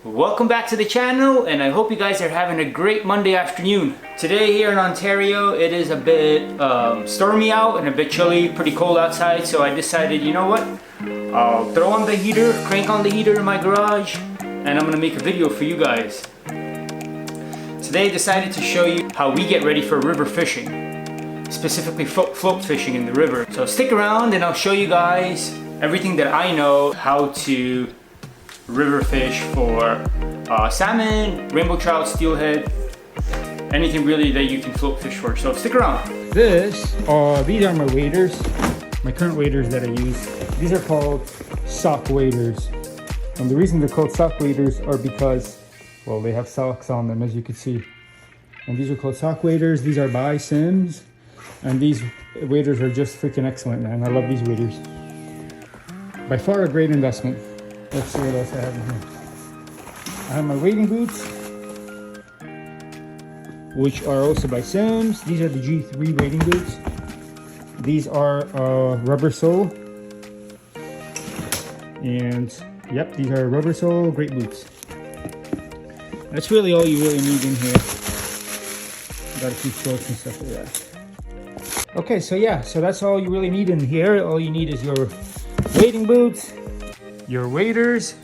Welcome back to the channel, and I hope you guys are having a great Monday afternoon. Today here in Ontario, it is a bit stormy out and a bit chilly, pretty cold outside, so I decided, you know what? I'll throw on the heater, crank on the heater in my garage, and I'm gonna make a video for you guys. Today I decided to show you how we get ready for river fishing, specifically float fishing in the river. So stick around and I'll show you guys everything that I know how to river fish for salmon, rainbow trout, steelhead, anything really that you can float fish for. So stick around. These are my waders, my current waders that I use. These are called sock waders. And the reason they're called sock waders are because, well, they have socks on them, as you can see. And these are called sock waders. These are by Simms. And these waders are just freaking excellent, man. I love these waders. By far a great investment. Let's see what else I have in here. I have my wading boots, which are also by Simms. These are the G3 wading boots. These are rubber sole. And yep, these are rubber sole, great boots. That's really all you really need in here. Got a few floats and stuff like that. Okay, so yeah, so that's all you really need in here. All you need is your wading boots, your waders,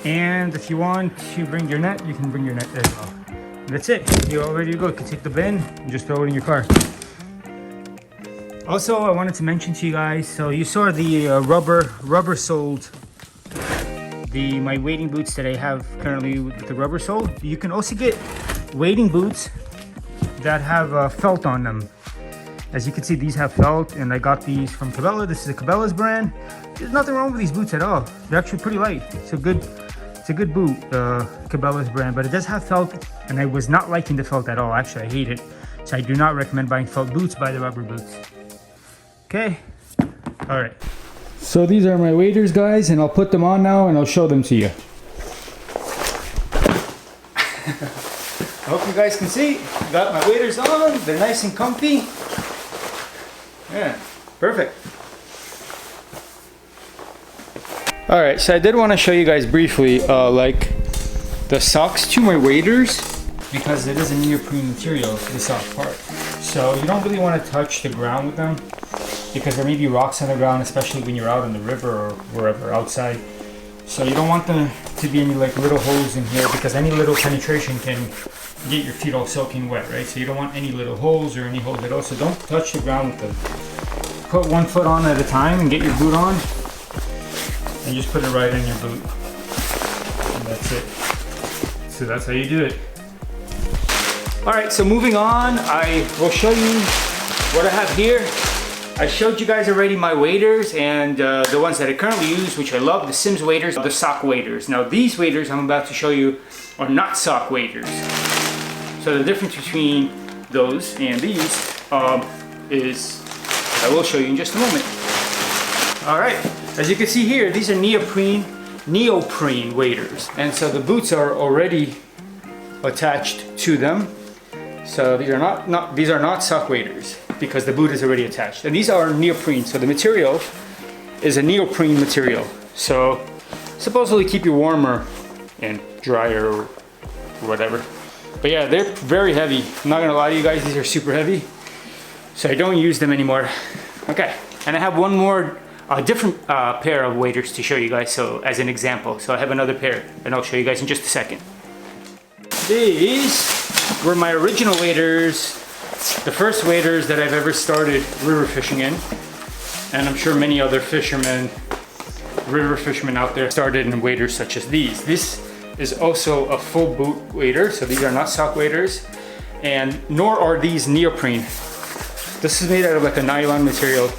and if you want to bring your net, you can bring your net as well. And that's it. You're all ready to go. You can take the bin and just throw it in your car. Also, I wanted to mention to you guys, so you saw the rubber soled my wading boots that I have currently with the rubber sole. You can also get wading boots that have felt on them. As you can see, these have felt, and I got these from Cabela. This is a Cabela's brand. There's nothing wrong with these boots at all. They're actually pretty light. It's a good boot, Cabela's brand, but it does have felt, and I was not liking the felt at all. Actually, I hate it. So I do not recommend buying felt boots. Buy the rubber boots. Okay. All right. So these are my waders, guys, and I'll put them on now and I'll show them to you. I hope you guys can see. Got my waders on. They're nice and comfy. Yeah, perfect. All right, so I did want to show you guys briefly, like the socks to my waders, because it is a neoprene material, the sock part. So you don't really want to touch the ground with them, because there may be rocks on the ground, especially when you're out in the river or wherever outside. So you don't want them to be any like little holes in here, because any little penetration can get your feet all soaking wet, right? So you don't want any little holes or any holes at all. So don't touch the ground with them. Put one foot on at a time and get your boot on, and just put it right in your boot. And that's it. So that's how you do it. All right, so moving on, I will show you what I have here. I showed you guys already my waders and the ones that I currently use, which I love, the Simms waders, the sock waders. Now these waders I'm about to show you are not sock waders. So the difference between those and these is, I will show you in just a moment. All right, as you can see here, these are neoprene waders. And so the boots are already attached to them. So these are not sock waders, because the boot is already attached. And these are neoprene, so the material is a neoprene material. So supposedly keep you warmer and drier or whatever. But yeah, they're very heavy. I'm not gonna lie to you guys, these are super heavy. So I don't use them anymore. Okay, and I have one more different pair of waders to show you guys, so as an example. So I have another pair, and I'll show you guys in just a second. These were my original waders, the first waders that I've ever started river fishing in. And I'm sure many other river fishermen out there started in waders such as these. This is also a full boot wader, so these are not sock waders, and nor are these neoprene. This is made out of like a nylon material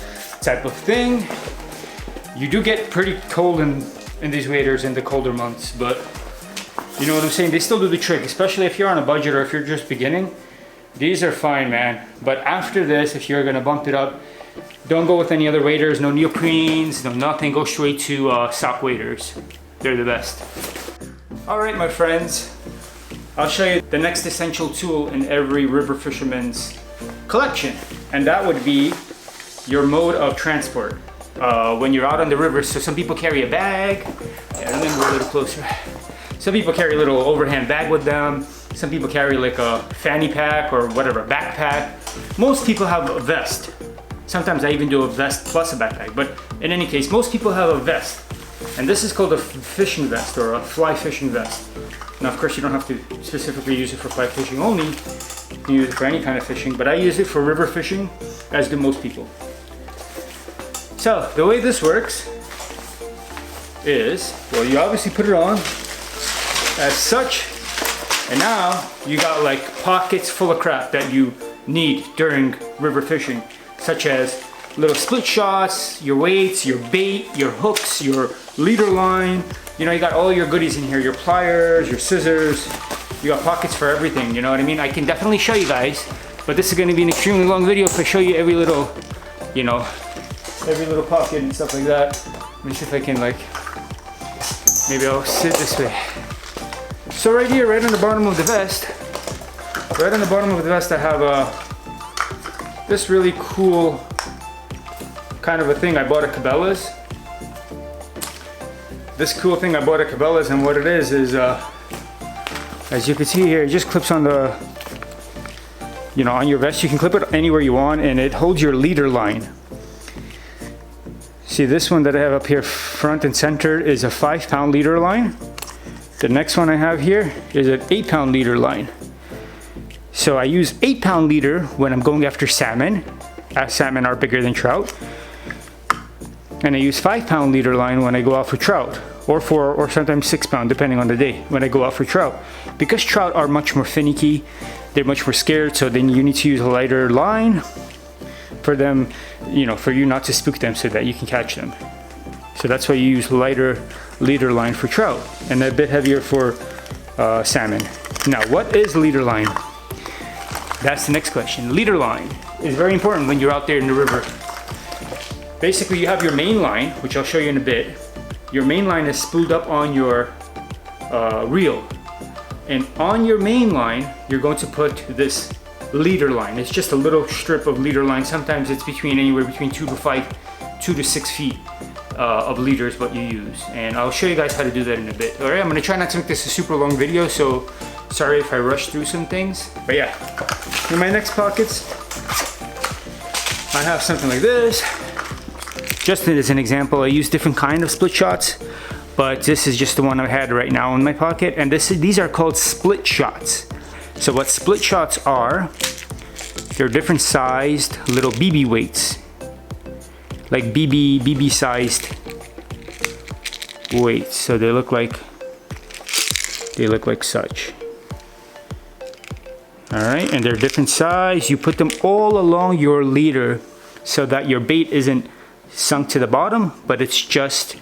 type of thing. You do get pretty cold in these waders in the colder months, but you know what I'm saying? They still do the trick, especially if you're on a budget or if you're just beginning. These are fine, man. But after this, if you're gonna bump it up, don't go with any other waders, no neoprenes, no nothing. Go straight to sock waders. They're the best. All right, my friends. I'll show you the next essential tool in every river fisherman's collection, and that would be your mode of transport. when you're out on the river. So some people carry a bag, Yeah, and then we're a little closer. Some people carry a little overhand bag with them. Some people carry like a fanny pack or whatever, backpack. Most people have a vest. Sometimes I even do a vest plus a backpack, but in any case, most people have a vest. And this is called a fishing vest or a fly fishing vest. Now, of course, you don't have to specifically use it for fly fishing only. You can use it for any kind of fishing, but I use it for river fishing, as do most people. So, the way this works is, well, you obviously put it on as such, and now you got like pockets full of crap that you need during river fishing, such as little split shots, your weights, your bait, your hooks, your leader line. You know, you got all your goodies in here, your pliers, your scissors. You got pockets for everything, you know what I mean? I can definitely show you guys, but this is gonna be an extremely long video if I show you every little, you know, every little pocket and stuff like that. Let me see if I can like, maybe I'll sit this way. So right here, right on the bottom of the vest, I have this really cool kind of a thing I bought at Cabela's. This cool thing I bought at Cabela's, and what it is as you can see here, it just clips on the, you know, on your vest. You can clip it anywhere you want, and it holds your leader line. See, this one that I have up here front and center is a 5-pound leader line. The next one I have here is an 8-pound leader line. So I use 8-pound leader when I'm going after salmon, as salmon are bigger than trout. And I use 5-pound leader line when I go out for trout, or 4 or sometimes 6-pound, depending on the day, when I go out for trout. Because trout are much more finicky, they're much more scared, so then you need to use a lighter line for them, you know, for you not to spook them so that you can catch them. So that's why you use lighter leader line for trout, and a bit heavier for salmon. Now, what is leader line? That's the next question. Leader line is very important when you're out there in the river. Basically, you have your main line, which I'll show you in a bit. Your main line is spooled up on your reel. And on your main line, you're going to put this leader line. It's just a little strip of leader line. Sometimes it's anywhere between 2 to 6 feet of leaders what you use. And I'll show you guys how to do that in a bit. All right, I'm gonna try not to make this a super long video, so sorry if I rush through some things. But yeah, in my next pockets, I have something like this. Just as an example, I use different kind of split shots, but this is just the one I had right now in my pocket, and these are called split shots. So what split shots are, they're different sized little BB weights, like BB sized weights. So they look like such. All right, and they're different size. You put them all along your leader so that your bait isn't sunk to the bottom, but it's just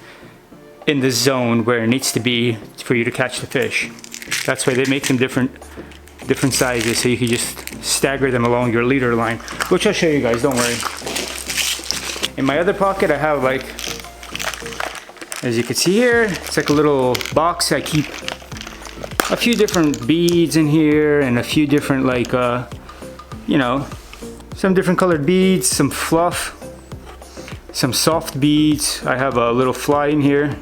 in the zone where it needs to be for you to catch the fish. That's why they make them different sizes, so you can just stagger them along your leader line, which I'll show you guys, don't worry. In my other pocket, I have, like, as you can see here, it's like a little box. I keep a few different beads in here and a few different, like, you know, some different colored beads, some fluff, some soft beads. I have a little fly in here.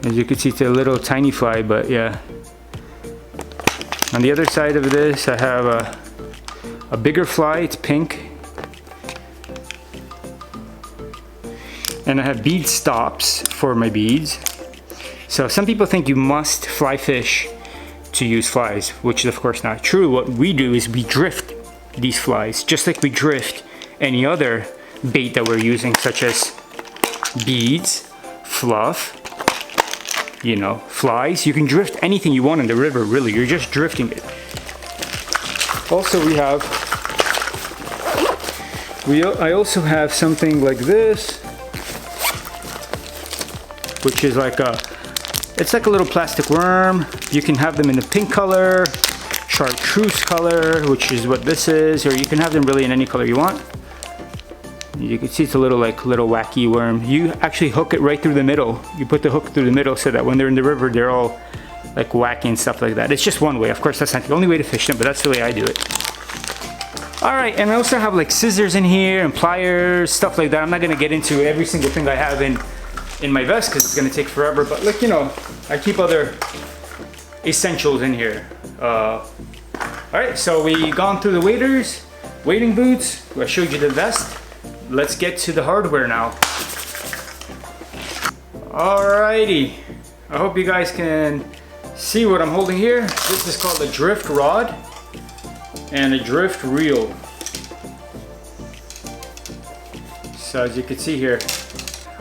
As you can see, it's a little tiny fly, but yeah. On the other side of this, I have a bigger fly. It's pink. And I have bead stops for my beads. So some people think you must fly fish to use flies, which is of course not true. What we do is we drift these flies, just like we drift any other bait that we're using, such as beads, fluff, you know, flies. You can drift anything you want in the river, really. You're just drifting it. Also, I also have something like this, which is like it's like a little plastic worm. You can have them in the pink color, chartreuse color, which is what this is, or you can have them really in any color you want. You can see it's a little wacky worm. You actually hook it right through the middle. You put the hook through the middle so that when they're in the river, they're all like wacky and stuff like that. It's just one way. Of course, that's not the only way to fish them, but that's the way I do it. All right, and I also have like scissors in here and pliers, stuff like that. I'm not gonna get into every single thing I have in in my vest because it's gonna take forever, but like, you know, I keep other essentials in here. All right, so we gone through the waders, wading boots, I showed you the vest. Let's get to the hardware now. Alrighty, I hope you guys can see what I'm holding here. This is called a drift rod and a drift reel. So as you can see here,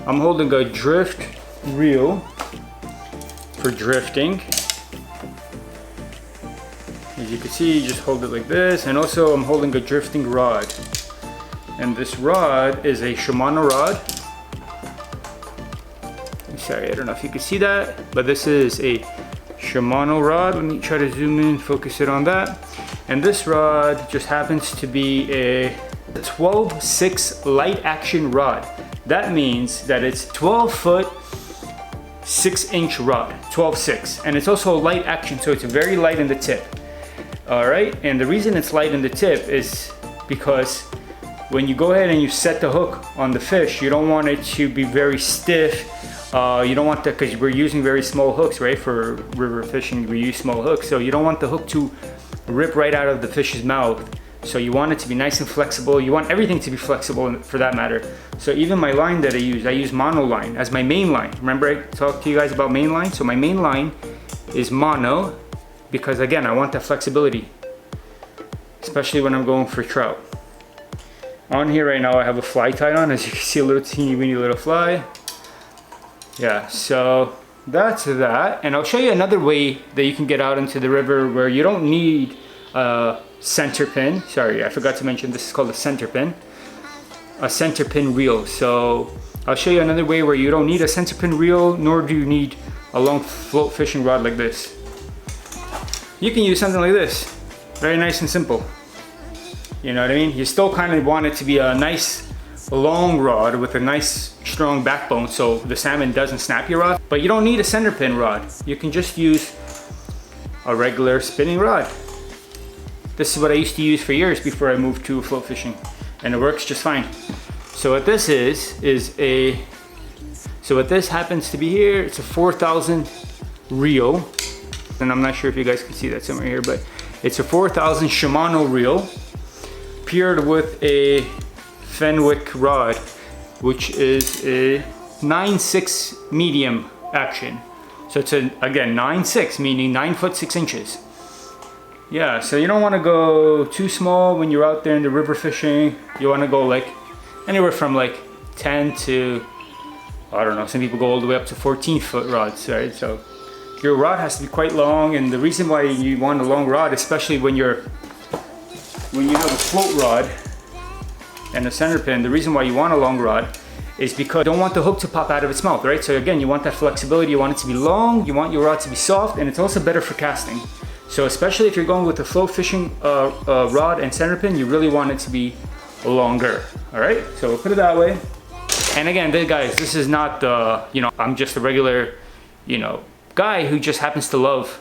I'm holding a drift reel for drifting. As you can see, you just hold it like this, and also I'm holding a drifting rod. And this rod is a Shimano rod. I'm sorry, I don't know if you can see that, but this is a Shimano rod. Let me try to zoom in, focus it on that. And this rod just happens to be a 12-6 light action rod. That means that it's 12 foot 6-inch rod, 12-6, and it's also light action, so it's very light in the tip. All right, and the reason it's light in the tip is because when you go ahead and you set the hook on the fish, you don't want it to be very stiff. You don't want that, because we're using very small hooks, right? For river fishing, we use small hooks, so you don't want the hook to rip right out of the fish's mouth. So you want it to be nice and flexible. You want everything to be flexible for that matter. So even my line that I use mono line as my main line. Remember I talked to you guys about main line? So my main line is mono, because again, I want that flexibility, especially when I'm going for trout. On here right now, I have a fly tied on. As you can see, a little teeny weeny little fly. Yeah, so that's that. And I'll show you another way that you can get out into the river where you don't need a center pin. Sorry, I forgot to mention this is called a center pin. A center pin reel. So I'll show you another way where you don't need a center pin reel, nor do you need a long float fishing rod like this. You can use something like this. Very nice and simple. You know what I mean? You still kind of want it to be a nice long rod with a nice strong backbone so the salmon doesn't snap your rod. But you don't need a center pin rod. You can just use a regular spinning rod. This is what I used to use for years before I moved to float fishing, and it works just fine. So what this so what this happens to be here, it's a 4000 reel. And I'm not sure if you guys can see that somewhere here, but it's a 4000 Shimano reel paired with a Fenwick rod, which is a 9/6 medium action. So it's again 9/6, meaning 9 foot 6 inches. Yeah, so you don't want to go too small when you're out there in the river fishing. You want to go like anywhere from like 10 to, I don't know, some people go all the way up to 14 foot rods, right? So your rod has to be quite long, and the reason why you want a long rod, especially when you have a float rod and a center pin, the reason why you want a long rod is because you don't want the hook to pop out of its mouth, right? So again, you want that flexibility, you want it to be long, you want your rod to be soft, and it's also better for casting. So especially if you're going with a float fishing rod and center pin, you really want it to be longer, all right? So we'll put it that way. And again, guys, this is not, I'm just a regular, guy who just happens to love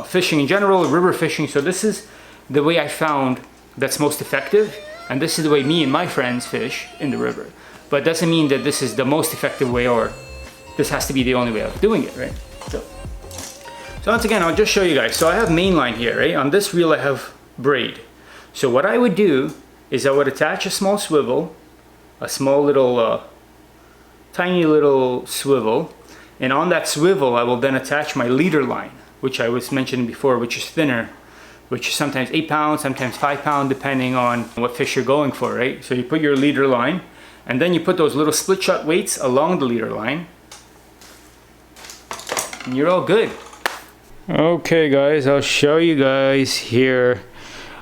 fishing in general, river fishing. So this is the way I found that's most effective, and this is the way me and my friends fish in the river. But it doesn't mean that this is the most effective way, or this has to be the only way of doing it, right? So once again, I'll just show you guys. So I have main line here, right? On this reel I have braid. So what I would do is I would attach a small swivel, a small little, tiny little swivel, and on that swivel I will then attach my leader line, which I was mentioning before, which is thinner, which is sometimes 8 pounds, sometimes 5 pounds, depending on what fish you're going for, right? So you put your leader line, and then you put those little split shot weights along the leader line, and you're all good. Okay guys, I'll show you guys here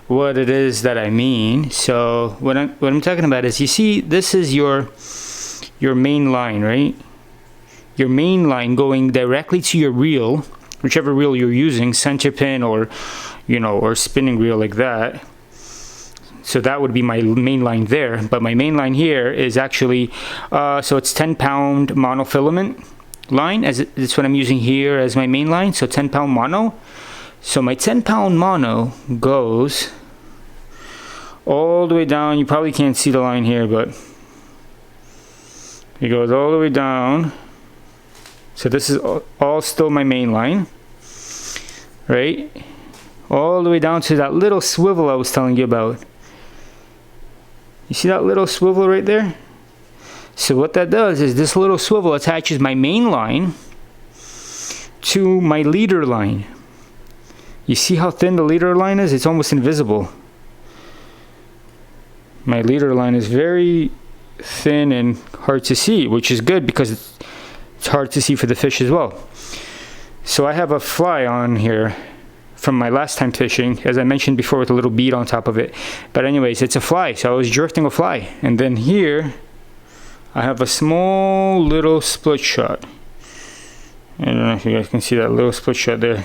what it is that I mean. So what I'm talking about is, you see, this is your main line, right? Your main line going directly to your reel, whichever reel you're using, center pin or or spinning reel like that. So that would be my main line there. But my main line here is actually, so it's 10-pound monofilament line, as it's what I'm using here as my main line. So 10-pound mono. So my 10-pound mono goes all the way down. You probably can't see the line here, but it goes all the way down So this is all still my main line, right? All the way down to that little swivel I was telling you about. You see that little swivel right there? So what that does is this little swivel attaches my main line to my leader line. You see how thin the leader line is? It's almost invisible. My leader line is very thin and hard to see, which is good because it's hard to see for the fish as well. So I have a fly on here from my last time fishing, as I mentioned before, with a little bead on top of it. But anyways, it's a fly, so I was drifting a fly. And then here I have a small little split shot. I don't know if you guys can see that little split shot there.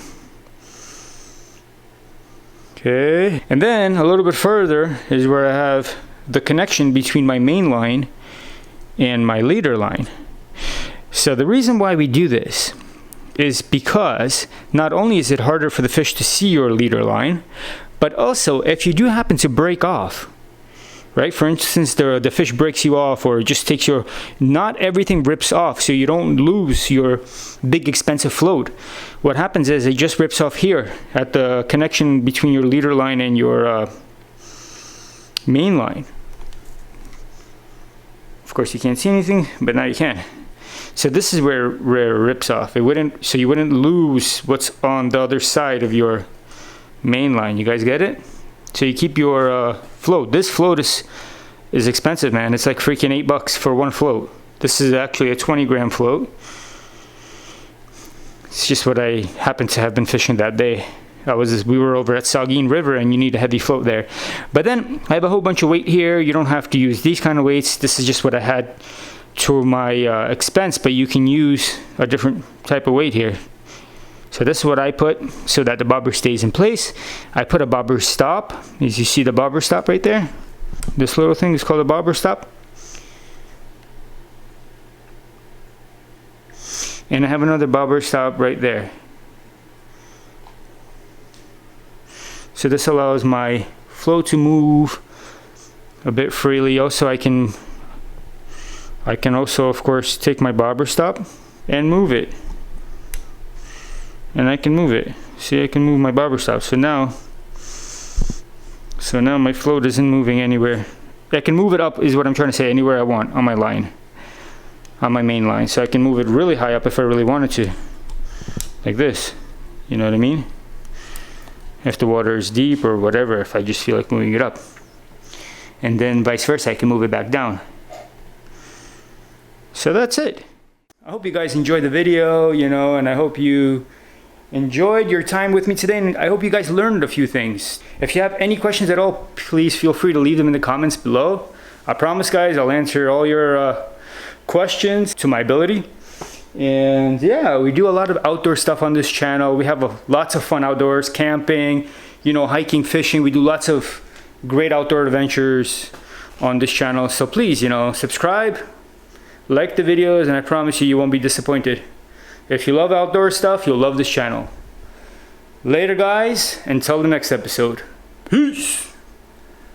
Okay, and then a little bit further is where I have the connection between my main line and my leader line. So the reason why we do this is because not only is it harder for the fish to see your leader line, but also if you do happen to break off, right? For instance, the fish breaks you off or just takes your, not everything rips off, so you don't lose your big expensive float. What happens is it just rips off here at the connection between your leader line and your main line. Of course you can't see anything, but now you can. So this is where it rips off. It wouldn't, so you wouldn't lose what's on the other side of your main line. You guys get it? So you keep your float. This float is expensive, man. It's like freaking $8 for one float. This is actually a 20-gram float. It's just what I happened to have been fishing that day. We were over at Saugeen River, and you need a heavy float there. But then I have a whole bunch of weight here. You don't have to use these kind of weights. This is just what I had to my expense, but you can use a different type of weight here. So this is what I put so that the bobber stays in place. I put a bobber stop. As you see the bobber stop right there, this little thing is called a bobber stop. And I have another bobber stop right there. So this allows my float to move a bit freely. Also I can also, of course, take my bobber stop and move it. And I can move it. See, I can move my bobber stop. So now my float isn't moving anywhere. I can move it up, is what I'm trying to say, anywhere I want on my line, on my main line. So I can move it really high up if I really wanted to, like this. You know what I mean? If the water is deep or whatever, if I just feel like moving it up. And then vice versa, I can move it back down. So that's it. I hope you guys enjoyed the video, you know, and I hope you enjoyed your time with me today, and I hope you guys learned a few things. If you have any questions at all, please feel free to leave them in the comments below. I promise, guys, I'll answer all your questions to my ability. And yeah, we do a lot of outdoor stuff on this channel. We have lots of fun outdoors, camping, you know, hiking, fishing. We do lots of great outdoor adventures on this channel. So please, you know, subscribe, like the videos, and I promise you, you won't be disappointed. If you love outdoor stuff, you'll love this channel. Later, guys, until the next episode. Peace.